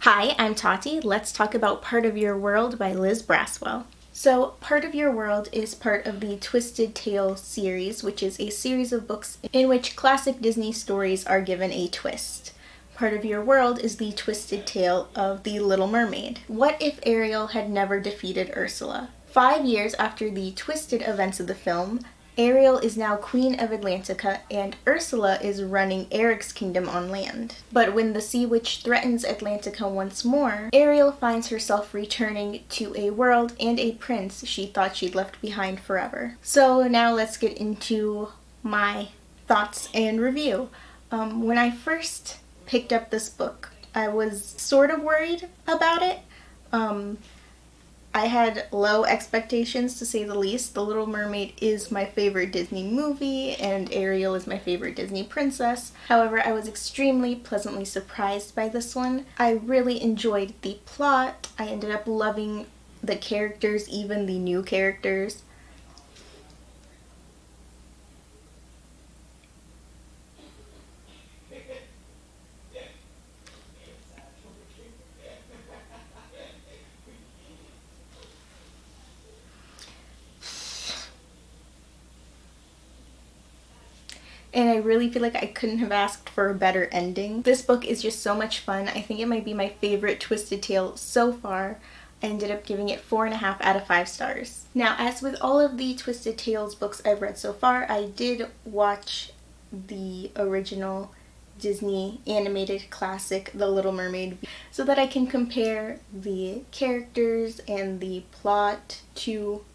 Hi, I'm Tati. Let's talk about Part of Your World by Liz Braswell. So, Part of Your World is part of the Twisted Tale series, which is a series of books in which classic Disney stories are given a twist. Part of Your World is the twisted tale of the Little Mermaid. What if Ariel had never defeated Ursula? 5 years after the twisted events of the film, Ariel is now Queen of Atlantica, and Ursula is running Eric's kingdom on land. But when the Sea Witch threatens Atlantica once more, Ariel finds herself returning to a world and a prince she thought she'd left behind forever. So now let's get into my thoughts and review. When I first picked up this book, I was sort of worried about it. I had low expectations, to say the least. The Little Mermaid is my favorite Disney movie, and Ariel is my favorite Disney princess. However, I was extremely pleasantly surprised by this one. I really enjoyed the plot. I ended up loving the characters, even the new characters. And I really feel like I couldn't have asked for a better ending. This book is just so much fun. I think it might be my favorite Twisted Tale so far. I ended up giving it 4.5 out of 5 stars. Now, as with all of the Twisted Tales books I've read so far, I did watch the original Disney animated classic, The Little Mermaid, so that I can compare the characters and the plot to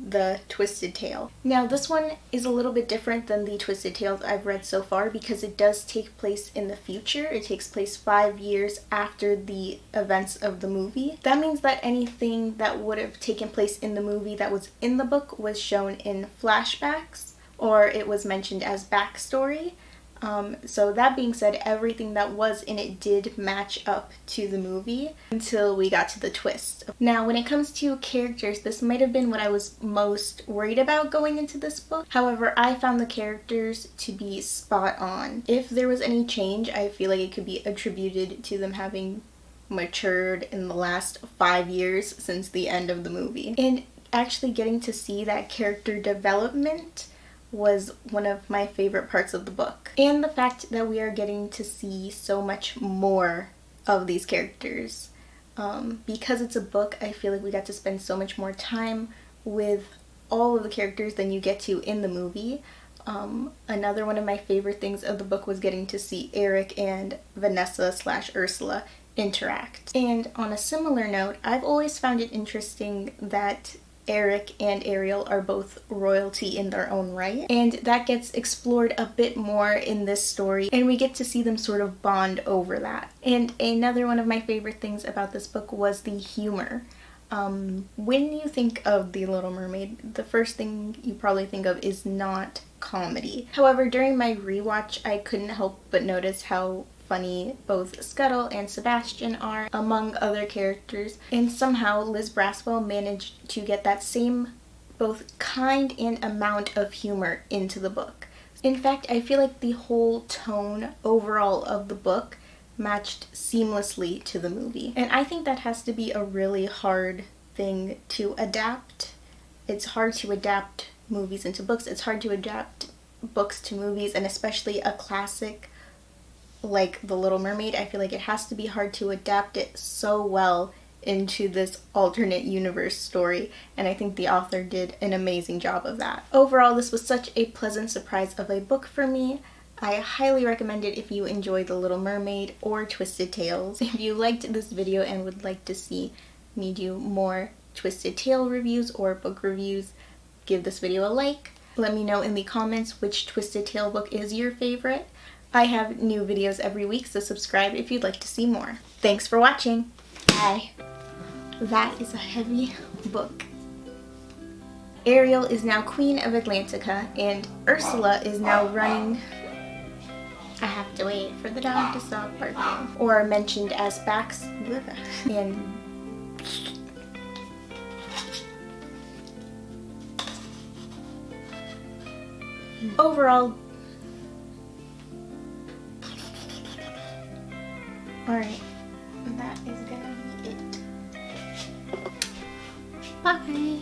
the Twisted Tale. Now, this one is a little bit different than the Twisted Tales I've read so far because it does take place in the future. It takes place 5 years after the events of the movie. That means that anything that would have taken place in the movie that was in the book was shown in flashbacks, or it was mentioned as backstory. So that being said, everything that was in it did match up to the movie until we got to the twist. Now, when it comes to characters, this might have been what I was most worried about going into this book. However, I found the characters to be spot on. If there was any change, I feel like it could be attributed to them having matured in the last 5 years since the end of the movie. And actually getting to see that character development was one of my favorite parts of the book. And the fact that we are getting to see so much more of these characters. Because it's a book, I feel like we got to spend so much more time with all of the characters than you get to in the movie. Another one of my favorite things of the book was getting to see Eric and Vanessa/Ursula interact. And on a similar note, I've always found it interesting that Eric and Ariel are both royalty in their own right, and that gets explored a bit more in this story, and we get to see them sort of bond over that. And another one of my favorite things about this book was the humor. When you think of The Little Mermaid, the first thing you probably think of is not comedy. However, during my rewatch, I couldn't help but notice how funny both Scuttle and Sebastian are, among other characters, and somehow Liz Braswell managed to get that same both kind and amount of humor into the book. In fact, I feel like the whole tone overall of the book matched seamlessly to the movie. And I think that has to be a really hard thing to adapt. It's hard to adapt movies into books. It's hard to adapt books to movies, and especially a classic like The Little Mermaid. I feel like it has to be hard to adapt it so well into this alternate universe story, and I think the author did an amazing job of that. Overall, this was such a pleasant surprise of a book for me. I highly recommend it if you enjoy The Little Mermaid or Twisted Tales. If you liked this video and would like to see me do more Twisted Tale reviews or book reviews, give this video a like. Let me know in the comments which Twisted Tale book is your favorite. I have new videos every week, so subscribe if you'd like to see more. Thanks for watching. Bye. That is a heavy book. Ariel is now Queen of Atlantica, and Ursula is now running... I have to wait for the dog to stop barking. Or mentioned as backs... and... Overall... Alright. that is gonna be it. Bye!